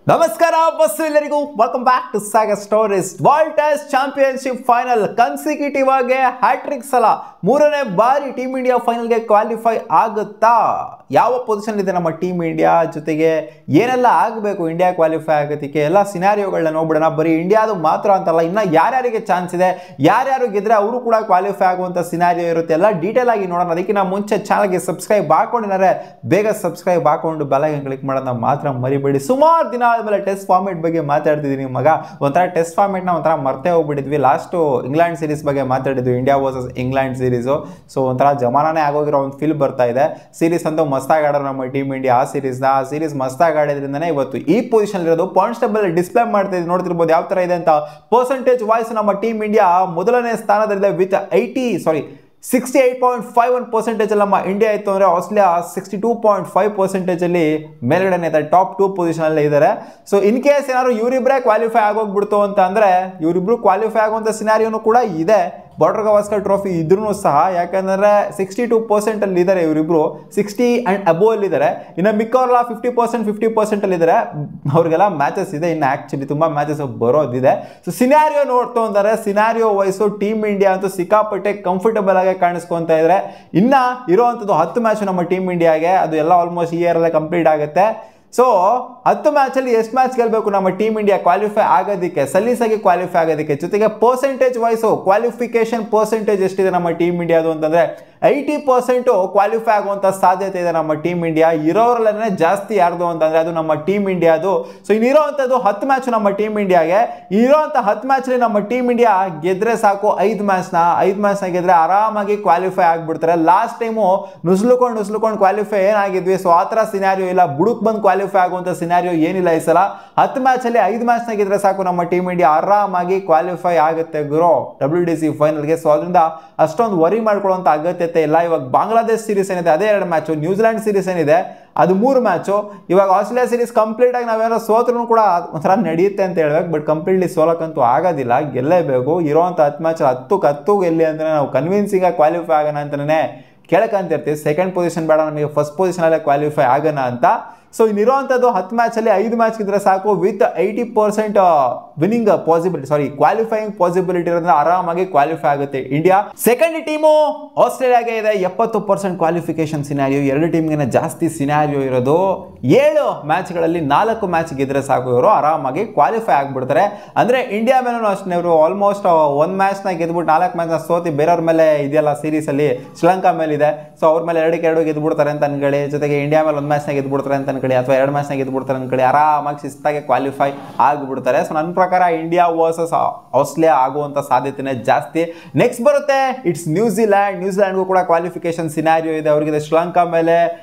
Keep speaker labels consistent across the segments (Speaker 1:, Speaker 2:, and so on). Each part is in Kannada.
Speaker 1: ನಮಸ್ಕಾರ ಬಸ್ಸು ಎಲ್ಲರಿಗೂ welcome back to saga stories. World test championship final consecutive ಆಗಿ ಹ್ಯಾಟ್ರಿಕ್ ಸಲ ಮೂರನೇ ಬಾರಿ ಟೀಮ್ ಇಂಡಿಯಾ ಫೈನಲ್ಗೆ ಕ್ವಾಲಿಫೈ ಆಗುತ್ತಾ? ಯಾವ ಪೊಸಿಷನ್ ಇದೆ ನಮ್ಮ ಟೀಮ್ ಇಂಡಿಯಾ, ಜೊತೆಗೆ ಏನೆಲ್ಲ ಆಗಬೇಕು ಇಂಡಿಯಾ ಕ್ವಾಲಿಫೈ ಆಗೋದಕ್ಕೆ, ಎಲ್ಲ ಸಿನಾರಿಯೋಗಳನ್ನ ನೋಡ್ಬಿಡೋಣ. ಬರೀ ಇಂಡಿಯಾದು ಮಾತ್ರ ಅಂತಲ್ಲ, ಇನ್ನು ಯಾರ್ಯಾರಿಗೆ ಚಾನ್ಸ್ ಇದೆ, ಯಾರ್ಯಾರು ಗೆದ್ರೆ ಅವರು ಕೂಡ ಕ್ವಾಲಿಫೈ ಆಗುವಂಥ ಸಿನಾರಿಯೋ ಇರುತ್ತೆ, ಎಲ್ಲ ಡೀಟೇಲ್ ಆಗಿ ನೋಡೋಣ. ಅದಕ್ಕಿಂತ ಮುಂಚೆ ಚಾನಲ್ಗೆ ಸಬ್ಸ್ಕ್ರೈಬ್ ಹಾಕೊಂಡಿದ್ದಾರೆ ಬೇಗ ಸಬ್ಸ್ಕ್ರೈಬ್ ಹಾಕೊಂಡು ಬೆಲ್ ಐಕಾನ್ ಕ್ಲಿಕ್ ಮಾಡೋದನ್ನ ಮಾತ್ರ ಮರಿಬೇಡಿ. ಸುಮಾರು ದಿನ ಆದಮೇಲೆ ಟೆಸ್ಟ್ ಫಾರ್ಮೆಟ್ ಬಗ್ಗೆ ಮಾತಾಡ್ತಿದ್ದೀನಿ ಮಗ. ಒಂಥರ ಟೆಸ್ಟ್ ಫಾರ್ಮೆಟ್ನ ಒಂಥರ ಮರ್ತೇ ಹೋಗ್ಬಿಟ್ಟಿದ್ವಿ. ಲಾಸ್ಟು ಇಂಗ್ಲೆಂಡ್ ಸೀರೀಸ್ ಬಗ್ಗೆ ಮಾತಾಡಿದ್ವಿ, India versus England series. So ಒಂಥರ ಜಮಾನಾನೇ ಆಗೋಗಿರೋ ಒಂದು ಫೀಲ್ ಬರ್ತಾ ಇದೆ. ಸೀರೀಸ್ ಅಂತೂ ಮಸ್ತಾಗಿ ಆಡೋರು ನಮ್ಮ ಟೀಮ್ ಇಂಡಿಯಾ. ಆ ಸೀರೀಸ್ ಮಸ್ತಾಗಿ ಆಡೋದ್ರಿಂದನೇ ಇವತ್ತು ಈ ಪೊಸಿಷನ್ ಇರೋದು. ಪಾಯಿಂಟ್ಸ್ ಟೇಬಲ್ ಡಿಸ್ಪ್ಲೇ ಮಾಡ್ತಾ ಇದ್ದೀವಿ, ನೋಡ್ತಿರ್ಬೋದು ಯಾವ ಥರ ಇದೆ ಅಂತ. ಪರ್ಸೆಂಟೇಜ್ ವಾಯ್ಸ್ ನಮ್ಮ ಟೀಮ್ ಇಂಡಿಯಾ ಮೊದಲನೇ ಸ್ಥಾನದಲ್ಲಿದೆ ವಿತ್ 68.51% ಅಲ್ಲಿ ನಮ್ಮ ಇಂಡಿಯಾ ಇತ್ತು ಅಂದರೆ ಆಸ್ಟ್ರೇಲಿಯಾ 62.5% ಅಲ್ಲಿ ಮೇಲ್ಗಡೆ ಇದೆ, ಟಾಪ್ 2 ಪೊಸಿಷನ್ ಅಲ್ಲಿ ಇದ್ದಾರೆ. ಸೊ ಇನ್ ಕೇಸ್ ಏನಾದ್ರು ಇವರಿಬ್ಬರೇ ಕ್ವಾಲಿಫೈ ಆಗೋಗ್ಬಿಡ್ತು ಅಂತ ಅಂದರೆ ಇವರಿಬ್ರು ಕ್ವಾಲಿಫೈ ಆಗುವಂಥ ಸಿನಾರಿಯೋನು ಕೂಡ ಇದೆ. ಬಾರ್ಡರ್ ಗವಾಸ್ಕರ್ ಟ್ರೋಫಿ ಇದ್ರೂ ಸಹ, ಯಾಕಂದರೆ 62% ಅಲ್ಲಿ ಇದ್ದಾರೆ ಇವರಿಬ್ರು, 60 ಆ್ಯಂಡ್ ಅಬೋವ್ ಅಲ್ಲಿ ಇದ್ದಾರೆ. ಇನ್ನು ಮಿಕ್ಕವರೆಲ್ಲ 50% ಅಲ್ಲಿ ಇದ್ದಾರೆ. ಅವ್ರಿಗೆಲ್ಲ ಮ್ಯಾಚಸ್ ಇದೆ, ಇನ್ನು ಆ್ಯಕ್ಚುಲಿ ತುಂಬ ಮ್ಯಾಚಸ್ ಬರೋದಿದೆ. ಸೊ ಸಿನಾರಿಯೋ ನೋಡ್ತು ಅಂತಾರೆ, ಸಿನಾರಿಯೋ ವೈಸು ಟೀಮ್ ಇಂಡಿಯಾ ಅಂತೂ ಸಿಕ್ಕಾಪಟ್ಟೆ ಕಂಫರ್ಟಬಲ್ ಆಗಿ ಕಾಣಿಸ್ಕೊತಾ ಇದ್ದಾರೆ. ಇನ್ನು ಇರೋವಂಥದ್ದು 10 ಮ್ಯಾಚ್ ನಮ್ಮ ಟೀಮ್ ಇಂಡಿಯಾಗೆ, ಅದು ಎಲ್ಲ ಆಲ್ಮೋಸ್ಟ್ ಈ ಇಯರಲ್ಲೇ ಕಂಪ್ಲೀಟ್ ಆಗುತ್ತೆ. ಸೊ 10 ಮ್ಯಾಚಲ್ಲಿ ಎಷ್ಟು ಮ್ಯಾಚ್ ಗೆಲ್ಲಬೇಕು ನಮ್ಮ ಟೀಮ್ ಇಂಡಿಯಾ ಕ್ವಾಲಿಫೈ ಆಗೋದಕ್ಕೆ, ಸಲೀಸಾಗಿ ಕ್ವಾಲಿಫೈ ಆಗೋದಕ್ಕೆ? ಜೊತೆಗೆ ಪರ್ಸೆಂಟೇಜ್ ವೈಸು ಕ್ವಾಲಿಫಿಕೇಶನ್ ಪರ್ಸೆಂಟೇಜ್ ಎಷ್ಟಿದೆ ನಮ್ಮ ಟೀಮ್ ಇಂಡಿಯಾದು ಅಂತಂದರೆ 80% ಕ್ವಾಲಿಫೈ ಆಗುವಂಥ ಸಾಧ್ಯತೆ ಇದೆ ನಮ್ಮ ಟೀಮ್ ಇಂಡಿಯಾ. ಇರೋರಲ್ಲೇ ಜಾಸ್ತಿ ಯಾರ್ದು ಅಂತಂದರೆ ಅದು ನಮ್ಮ ಟೀಮ್ ಇಂಡಿಯಾದು. ಸೊ ಇನ್ನಿರೋವಂಥದ್ದು 10 ಮ್ಯಾಚ್ ನಮ್ಮ ಟೀಮ್ ಇಂಡಿಯಾಗೆ. ಇರೋವಂಥ 10 ಮ್ಯಾಚಲ್ಲಿ ನಮ್ಮ ಟೀಮ್ ಇಂಡಿಯಾ ಗೆದ್ರೆ ಸಾಕು, 5 ಮ್ಯಾಚ್ನ ಗೆದ್ರೆ ಆರಾಮಾಗಿ ಕ್ವಾಲಿಫೈ ಆಗಿಬಿಡ್ತಾರೆ. ಲಾಸ್ಟ್ ಟೈಮು ನುಸ್ಲುಕೊಂಡು ಕ್ವಾಲಿಫೈ ಏನಾಗಿದ್ವಿ. ಸೊ ಆ ಥರ ಸಿನಾರಿಯೋ ಇಲ್ಲ, ಬುಡುಕ್ ಬಂದು ಕ್ವಾಲಿಫೈ ಆಗುವಂಥ ಸಿನಾರಿಯೋ ಏನಿಲ್ಲ ಈ ಸಲ. 10 ಮ್ಯಾಚಲ್ಲಿ 5 ಮ್ಯಾಚ್ನ ಗೆದ್ರೆ ಸಾಕು, ನಮ್ಮ ಟೀಮ್ ಇಂಡಿಯಾ ಆರಾಮಾಗಿ ಕ್ವಾಲಿಫೈ ಆಗುತ್ತೆ ಗುರು WDC ಫೈನಲ್ಗೆ. ಸೊ ಅದರಿಂದ ಅಷ್ಟೊಂದು ವರಿ ಮಾಡ್ಕೊಳ್ಳುವಂಥ ಅಗತ್ಯತೆ ಇಲ್ಲ. ಇವಾಗ ಬಾಂಗ್ಲಾದೇಶ್ ಸೀರೀಸ್ ಏನಿದೆ ಅದೇ 2 ಮ್ಯಾಚು, ನ್ಯೂಜಿಲೆಂಡ್ ಸೀರೀಸ್ ಏನಿದೆ ಅದು 3 ಮ್ಯಾಚು. ಇವಾಗ ಆಸ್ಟ್ರೇಲಿಯಾ ಸೀರೀಸ್ ಕಂಪ್ಲೀಟ್ ಆಗಿ ನಾವೇನೋ ಸೋತ್ರೂ ಕೂಡ ಒಂಥರ ನಡೆಯುತ್ತೆ ಅಂತ ಹೇಳ್ಬೇಕು. ಬಟ್ ಕಂಪ್ಲೀಟ್ಲಿ ಸೋಲಕ್ಕಂತೂ ಆಗೋದಿಲ್ಲ, ಗೆಲ್ಲೇಬೇಕು. ಇರೋವಂಥ 10 ಮ್ಯಾಚ್ 10 ಗೆಲ್ಲಿ ಅಂದರೆ ನಾವು ಕನ್ವಿನ್ಸಿಂಗ್ ಆಗಿ ಕ್ವಾಲಿಫೈ ಆಗೋಣ ಅಂತಲೇ ಕೇಳಕ್ಕಂತಿರ್ತೀವಿ. ಸೆಕೆಂಡ್ ಪೊಸಿಷನ್ ಬೇಡ ನಮಗೆ, ಫಸ್ಟ್ ಪೊಸಿಷನಲ್ಲೇ ಕ್ವಾಲಿಫೈ ಆಗೋಣ ಅಂತ. ಸೊ ಇನ್ನಿರೋವಂಥದ್ದು 10 ಮ್ಯಾಚಲ್ಲಿ 5 ಮ್ಯಾಚ್ ಗೆದ್ರೆ ಸಾಕು, with 80% winning possibility, qualifying possibility ಇರೋದ್ರಿಂದ ಆರಾಮಾಗಿ ಕ್ವಾಲಿಫೈ ಆಗುತ್ತೆ ಇಂಡಿಯಾ. ಸೆಕೆಂಡ್ ಟೀಮು ಆಸ್ಟ್ರೇಲಿಯಾಗೆ ಇದೆ 70% ಕ್ವಾಲಿಫಿಕೇಶನ್ ಸಿನಾರಿಯೋ. 2 ಟೀಮ್ಗೆ ಜಾಸ್ತಿ ಸಿನಾರಿಯೋ ಇರೋದು. 7 ಮ್ಯಾಚ್ಗಳಲ್ಲಿ 4 ಮ್ಯಾಚ್ ಗೆದ್ರೆ ಸಾಕು, ಇವರು ಆರಾಮಾಗಿ ಕ್ವಾಲಿಫೈ ಆಗಿಬಿಡ್ತಾರೆ. ಅಂದರೆ ಇಂಡಿಯಾ ಮೇಲೂ ಅಷ್ಟೇ, ಇವರು ಆಲ್ಮೋಸ್ಟ್ 1 ಮ್ಯಾಚ್ನ ಗೆದ್ಬಿಟ್ಟು 4 ಮ್ಯಾಚ್ನ ಸೋತಿ ಬೇರೆಯವ್ರ ಮೇಲೆ ಇದೆಯಲ್ಲ ಸೀರೀಸಲ್ಲಿ, ಶ್ರೀಲಂಕಾ ಮೇಲೆ ಇದೆ. ಸೊ ಅವ್ರ ಮೇಲೆ 2-2 ಗೆದ್ಬಿಡ್ತಾರೆ ಅಂತ ಅನ್ಕೊಳ್ಳಿ. ಜೊತೆಗೆ ಇಂಡಿಯಾ ಮೇಲೆ 1 ಮ್ಯಾಚ್ನ ಗೆದ್ಬಿಡ್ತಾರೆ ಅಂತ ಅನ್ಕೊಳ್ಳಿ, ಅಥವಾ 2 ಮ್ಯಾಚ್ನ ಗೆದ್ಬಿಡ್ತಾರೆ ಅನ್ಕೊಳ್ಳಿ, ಆರಾಮಾಗಿ ಶಿಸ್ತಾಗಿ ಕ್ವಾಲಿಫೈ ಆಗಿಬಿಡ್ತಾರೆ. ಸೊ ನನ್ನ ಪ್ರಕಾರ ಇಂಡಿಯಾ ವರ್ಸಸ್ ಆಸ್ಟ್ರೇಲಿಯಾ ಆಗುವಂಥ ಸಾಧ್ಯತೆನೇ ಜಾಸ್ತಿ. ನೆಕ್ಸ್ಟ್ ಬರುತ್ತೆ ಇಟ್ಸ್ ನ್ಯೂಜಿಲ್ಯಾಂಡ್ಗೂ ಕೂಡ ಕ್ವಾಲಿಫಿಕೇಶನ್ ಸಿನಾರಿಯೋ ಇದೆ. ಅವ್ರಿಗೆ ಶ್ರೀಲಂಕಾ ಮೇಲೆ,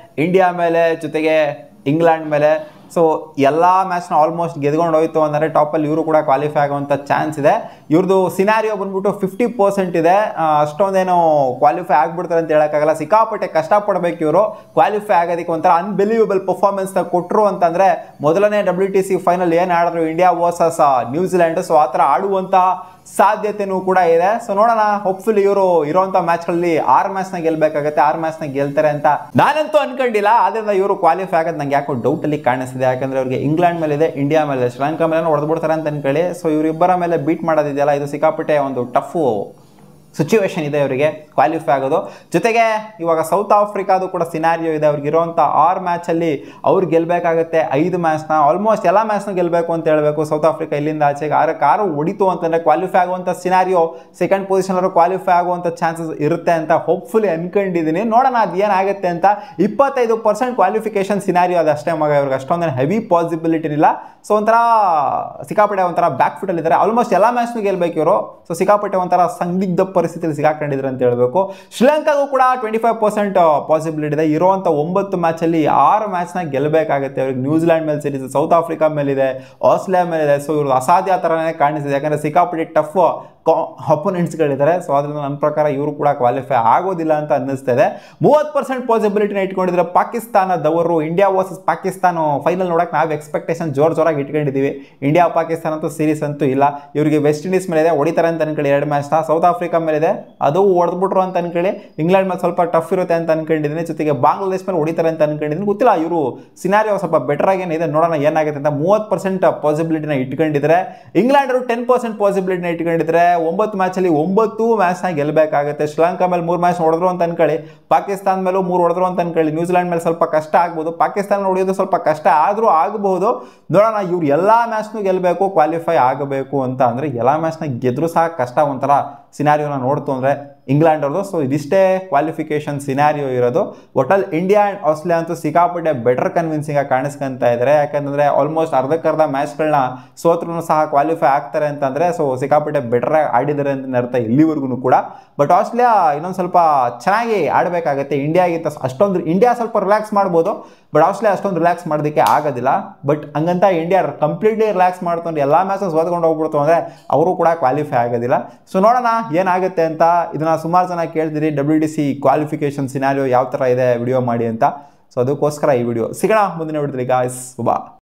Speaker 1: ಇಂಡಿಯಾ ಮೇಲೆ, ಜೊತೆಗೆ ಇಂಗ್ಲೆಂಡ್ ಮೇಲೆ. ಸೊ ಎಲ್ಲ ಮ್ಯಾಚ್ನ ಆಲ್ಮೋಸ್ಟ್ ಗೆದ್ಕೊಂಡು ಹೋಯ್ತು ಅಂದರೆ ಟಾಪಲ್ಲಿ ಇವರು ಕೂಡ ಕ್ವಾಲಿಫೈ ಆಗುವಂಥ ಚಾನ್ಸ್ ಇದೆ. ಇವ್ರದ್ದು ಸಿನಾರಿಯೋ ಬಂದ್ಬಿಟ್ಟು 50% ಇದೆ. ಅಷ್ಟೊಂದೇನು ಕ್ವಾಲಿಫೈ ಆಗಿಬಿಡ್ತಾರೆ ಅಂತ ಹೇಳೋಕ್ಕಾಗಲ್ಲ, ಸಿಕ್ಕಾಪಟ್ಟೆ ಕಷ್ಟಪಡಬೇಕು ಇವರು ಕ್ವಾಲಿಫೈ ಆಗೋದಕ್ಕೆ. ಒಂಥರ ಅನ್ಬಿಲೀವಬಲ್ ಪರ್ಫಾರ್ಮೆನ್ಸ್ನ ಕೊಟ್ಟರು ಅಂತಂದರೆ ಮೊದಲನೇ WTC ಫೈನಲ್ ಏನು ಆಡಿದ್ರು ಇಂಡಿಯಾ ವರ್ಸಸ್ ನ್ಯೂಜಿಲ್ಯಾಂಡ್, ಸೊ ಆ ಥರ ಆಡುವಂಥ ಸಾಧ್ಯತೆನೂ ಕೂಡ ಇದೆ. ಸೊ ನೋಡೋಣ, ಹೋಪ್ಫುಲಿ ಇವರು ಇರುವಂಥ ಮ್ಯಾಚ್ಗಳಲ್ಲಿ 6 ಮ್ಯಾಚ್ನ ಗೆಲ್ಲಬೇಕಾಗತ್ತೆ, 6 ಮ್ಯಾಚ್ನ ಗೆಲ್ತಾರೆ ಅಂತ ನಾನಂತೂ ಅನ್ಕೊಂಡಿಲ್ಲ. ಆದ್ದರಿಂದ ಇವರು ಕ್ವಾಲಿಫೈ ಆಗೋದು ನಂಗೆ ಯಾಕೋ ಡೌಟಲ್ಲಿ ಕಾಣಿಸ್ತಿದೆ. ಯಾಕಂದರೆ ಅವ್ರಿಗೆ ಇಂಗ್ಲೆಂಡ್ ಮೇಲಿದೆ, ಇಂಡಿಯಾ ಮೇಲೆ, ಶ್ರೀಲಂಕಾ ಮೇಲೆ ಹೊಡೆದ್ಬಿಡ್ತಾರೆ ಅಂತ ಅನ್ಕೊಳ್ಳಿ. ಸೊ ಇವರಿಬ್ಬರ ಮೇಲೆ ಬೀಟ್ ಮಾಡೋದಿದೆಯಲ್ಲ, ಇದು ಸಿಕ್ಕಾಪಟ್ಟೆ ಒಂದು ಟಫು ಸಿಚುವೇಶನ್ ಇದೆ ಇವರಿಗೆ ಕ್ವಾಲಿಫೈ ಆಗೋದು. ಜೊತೆಗೆ ಇವಾಗ ಸೌತ್ ಆಫ್ರಿಕಾದು ಕೂಡ ಸಿನಾರಿಯೋ ಇದೆ. ಅವ್ರಿಗೆ ಇರೋವಂಥ 6 ಮ್ಯಾಚಲ್ಲಿ ಅವ್ರು ಗೆಲ್ಲಬೇಕಾಗತ್ತೆ 5 ಮ್ಯಾಚ್ನ, ಆಲ್ಮೋಸ್ಟ್ ಎಲ್ಲ ಮ್ಯಾಚ್ನ ಗೆಲ್ಲಬೇಕು ಅಂತ ಹೇಳಬೇಕು. ಸೌತ್ ಆಫ್ರಿಕಾ ಇಲ್ಲಿಂದ ಆಚೆಗೆ 6 ಹೊಡಿತು ಅಂತಂದರೆ ಕ್ವಾಲಿಫೈ ಆಗುವಂಥ ಸಿನಾರಿಯೋ, ಸೆಕೆಂಡ್ ಪೊಸಿಷನವರು ಕ್ವಾಲಿಫೈ ಆಗುವಂಥ ಚಾನ್ಸಸ್ ಇರುತ್ತೆ ಅಂತ ಹೋಪ್ಫುಲಿ ಅನ್ಕೊಂಡಿದ್ದೀನಿ. ನೋಡೋಣ ಅದು ಏನಾಗುತ್ತೆ ಅಂತ. 25% ಕ್ವಾಲಿಫಿಕೇಶನ್ ಸಿನಾರಿಯೋ ಅದು ಅಷ್ಟೇ ಮಗ, ಇವ್ರಿಗೆ ಅಷ್ಟೊಂದೇನು ಹೆವಿ ಪಾಸಿಬಿಲಿಟಿ ಇಲ್ಲ. ಸೊ ಒಂಥರ ಸಿಕ್ಕಾಪಟ್ಟೆ ಒಂಥರ ಬ್ಯಾಕ್ ಫುಟಲ್ಲಿ ಇದ್ದಾರೆ. ಆಲ್ಮೋಸ್ಟ್ ಎಲ್ಲ ಮ್ಯಾಚ್ನು ಗೆಲ್ಲಬೇಕು ಇವರು. ಸೊ ಸಿಕ್ಕಾಪಟ್ಟೆ ಒಂಥರ ಸಂದಿಗ್ಧ ಪರಿಸ್ಥಿತಿಯಲ್ಲಿ ಸಿಗಾಕೊಂಡಿದ್ರು ಅಂತ ಹೇಳಬೇಕು. ಶ್ರೀಲಂಕಾಗೂ ಕೂಡ 25% ಪಾಸಿಬಿಲಿಟಿ ಇದೆ. ಇರುವಂಥ 9 ಮ್ಯಾಚಲ್ಲಿ 6 ಮ್ಯಾಚ್ನ ಗೆಲ್ಲಬೇಕಾಗುತ್ತೆ ಅವ್ರಿಗೆ. ನ್ಯೂಜಿಲ್ಯಾಂಡ್ ಮೇಲೆ ಸೀರೀಸ್, ಸೌತ್ ಆಫ್ರಿಕಾ ಮೇಲಿದೆ, ಆಸ್ಟ್ರೇಲಿಯಾ ಮೇಲಿದೆ. ಸೊ ಇವ್ರು ಅಸಾಧ್ಯ ಥರನೇ ಕಾಣಿಸ್ತಿದೆ, ಯಾಕಂದರೆ ಸಿಕ್ಕಾಪಟ್ಟೆ ಟಫ್ ಅಪೋನೆಂಟ್ಸ್ಗಳಿದ್ದಾರೆ. ಸೊ ಅದರಿಂದ ನನ್ನ ಪ್ರಕಾರ ಇವರು ಕೂಡ ಕ್ವಾಲಿಫೈ ಆಗೋದಿಲ್ಲ ಅಂತ ಅನ್ನಿಸ್ತಾ ಇದೆ. 30% ಪಾಸಿಬಿಲಿಟಿನ ಇಟ್ಕೊಂಡಿದ್ರೆ ಪಾಕಿಸ್ತಾನದವರು ಇಂಡಿಯಾ ವರ್ಸಸ್ ಪಾಕಿಸ್ತಾನ ಫೈನಲ್ ನೋಡಕ್ಕೆ ನಾವು ಎಕ್ಸ್ಪೆಕ್ಟೇಷನ್ ಜೋರಾಗಿ ಇಟ್ಕೊಂಡಿದ್ದೀವಿ. ಇಂಡಿಯಾ ಪಾಕಿಸ್ತಾನ ಅಂತೂ ಸೀರೀಸ್ ಅಂತೂ ಇಲ್ಲ. ಇವರಿಗೆ ವೆಸ್ಟ್ ಇಂಡೀಸ್ ಮೇಲೆ ಇದೆ, ಹೊಡಿತಾರೆ ಅಂತ ಅನ್ಕೊಳ್ಳಿ 2 ಮ್ಯಾಚ್ನ. ಸೌತ್ ಆಫ್ರಿಕಾ ಮೇಲೆ ಇದೆ, ಅದು ಹೊಡೆದ್ಬಿಟ್ರು ಅಂತ ಅನ್ಕೊಳ್ಳಿ. ಇಂಗ್ಲೆಂಡ್ ಮೇಲೆ ಸ್ವಲ್ಪ ಟಫ್ ಇರುತ್ತೆ ಅಂತ ಅನ್ಕೊಂಡಿದ್ದೀನಿ. ಜೊತೆಗೆ ಬಾಂಗ್ಲಾದೇಶ್ ಮೇಲೆ ಹೊಡಿತಾರೆ ಅಂತ ಅನ್ಕೊಂಡಿದ್ದೀನಿ. ಗೊತ್ತಿಲ್ಲ, ಇವರು ಸಿನಾರಿಯೋ ಸ್ವಲ್ಪ ಬೆಟರ್ ಆಗೇನಿದೆ, ನೋಡೋಣ ಏನಾಗುತ್ತೆ ಅಂತ. 30% ಪಾಸಿಬಿಲಿಟಿನ ಇಟ್ಕೊಂಡಿದ್ರೆ ಇಂಗ್ಲೆಂಡ್ ಅವರು 10% ಪಾಸಿಬಿಲಿಟಿನ ಇಟ್ಕೊಂಡಿದ್ರೆ 9 ಮ್ಯಾಚಲ್ಲಿ 9 ಮ್ಯಾಚ್ನ ಗೆಲ್ಲಬೇಕಾಗುತ್ತೆ. ಶ್ರೀಲಂಕಾ ಮೇಲೆ 3 ಮ್ಯಾಚ್ ಹೊಡೆದ್ರು ಅಂತ ಅನ್ಕೊಳ್ಳಿ, ಪಾಕಿಸ್ತಾನ ಮೇಲೂ 3 ಹೊಡೆದ್ರು ಅಂತ ಅನ್ಕೊಳ್ಳಿ, ನ್ಯೂಜಿಲೆಂಡ್ ಮೇಲೆ ಸ್ವಲ್ಪ ಕಷ್ಟ ಆಗ್ಬೋದು, ಪಾಕಿಸ್ತಾನ ಹೊಡೆಯೋದು ಸ್ವಲ್ಪ ಕಷ್ಟ ಆದರೂ ಆಗಬಹುದು. ನೋಡೋಣ, ಇವ್ರು ಎಲ್ಲ ಮ್ಯಾಚ್ನು ಗೆಲ್ಲಬೇಕು, ಕ್ವಾಲಿಫೈ ಆಗಬೇಕು ಅಂತ ಅಂದರೆ ಎಲ್ಲ ಮ್ಯಾಚ್ನ ಗೆದ್ರೂ ಸಹ ಕಷ್ಟ ಒಂಥರ ಸಿನಾರಿಯೋನ ನೋಡ್ತು ಅಂದರೆ ಇಂಗ್ಲೆಂಡ್ ಅವ್ರದ್ದು. ಸೊ ಇದಿಷ್ಟೇ ಕ್ವಾಲಿಫಿಕೇಶನ್ ಸಿನಾರಿಯೋ ಇರೋದು. ಒಟ್ಟಲ್ಲಿ ಇಂಡಿಯಾ ಆ್ಯಂಡ್ ಆಸ್ಟ್ರೇಲಿಯಾ ಅಂತೂ ಸಿಕ್ಕಾಪಟ್ಟೆ ಬೆಟರ್ ಕನ್ವಿನ್ಸಿಂಗ್ ಆಗಿ ಕಾಣಿಸ್ಕೊಂತ ಇದ್ದಾರೆ. ಯಾಕಂದರೆ ಆಲ್ಮೋಸ್ಟ್ ಅರ್ಧಕ್ಕರ್ಧ ಮ್ಯಾಚ್ಗಳನ್ನ ಸೋತ್ರೂ ಸಹ ಕ್ವಾಲಿಫೈ ಆಗ್ತಾರೆ ಅಂತಂದರೆ ಸೊ ಸಿಕ್ಕಾಪಟ್ಟೆ ಬೆಟರ್ ಆಡಿದ್ದಾರೆ ಅಂತ ಅರ್ಥ ಇಲ್ಲಿವರೆಗೂ ಕೂಡ. ಬಟ್ ಆಸ್ಟ್ರೇಲಿಯಾ ಇನ್ನೊಂದು ಸ್ವಲ್ಪ ಚೆನ್ನಾಗಿ ಆಡಬೇಕಾಗತ್ತೆ ಇಂಡಿಯಾಗಿಂತ. ಅಷ್ಟೊಂದು ಇಂಡಿಯಾ ಸ್ವಲ್ಪ ರಿಲ್ಯಾಕ್ಸ್ ಮಾಡ್ಬೋದು, ಬಟ್ ಆಸ್ಟ್ರೇಲಿಯಾ ಅಷ್ಟೊಂದು ರಿಲ್ಯಾಕ್ಸ್ ಮಾಡೋದಕ್ಕೆ ಆಗೋದಿಲ್ಲ. ಬಟ್ ಹಂಗಂತ ಇಂಡಿಯಾ ಕಂಪ್ಲೀಟ್ಲಿ ರಿಲ್ಯಾಕ್ಸ್ ಮಾಡ್ಕೊಂಡು ಎಲ್ಲ ಮ್ಯಾಚಸ್ ಸೋತ್ಕೊಂಡು ಹೋಗ್ಬಿಡ್ತು ಅಂದರೆ ಅವರು ಕೂಡ ಕ್ವಾಲಿಫೈ ಆಗೋದಿಲ್ಲ. ಸೊ ನೋಡೋಣ ಏನಾಗುತ್ತೆ ಅಂತ. ಇದನ್ನ ಸುಮಾರು ಜನ ಕೇಳ್ತೀರಿ WTC ಕ್ವಾಲಿಫಿಕೇಶನ್ ಸಿನಾರಿಯೋ ಯಾವ ಥರ ಇದೆ ವಿಡಿಯೋ ಮಾಡಿ ಅಂತ. ಸೊ ಅದಕ್ಕೋಸ್ಕರ ಈ ವಿಡಿಯೋ. ಸಿಗೋಣ ಮುಂದಿನ ವಿಡಿಯೋದಲ್ಲಿ ಗಾಯ್ಸ್. ಬಾ.